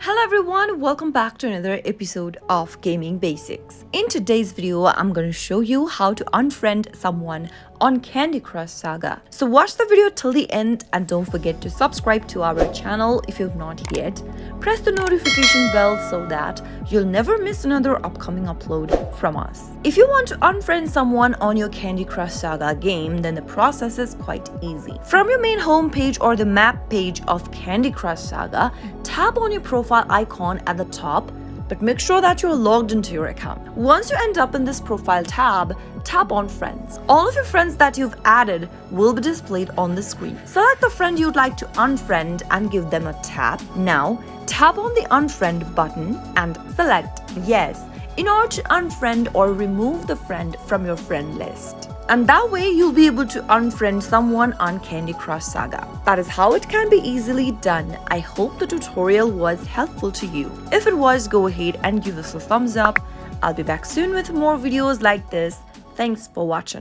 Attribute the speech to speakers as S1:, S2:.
S1: Hello everyone, welcome back to another episode of Gaming Basics. In today's video, I'm going to show you how to unfriend someone on Candy Crush Saga. So watch the video till the end and don't forget to subscribe to our channel if you've not yet. Press the notification bell so that you'll never miss another upcoming upload from us. If you want to unfriend someone on your Candy Crush Saga game, then the process is quite easy. From your main home page or the map page of Candy Crush Saga, tap on your profile icon at the top, but make sure that you're logged into your account. Once you end up in this profile tab, tap on friends. All of your friends that you've added will be displayed on the screen. Select the friend you'd like to unfriend and give them a tap. Now, tap on the unfriend button and select yes in order to unfriend or remove the friend from your friend list. And that way you'll be able to unfriend someone on Candy Crush Saga. That is how it can be easily done. I hope the tutorial was helpful to you. If it was, go ahead and give us a thumbs up. I'll be back soon with more videos like this. Thanks for watching.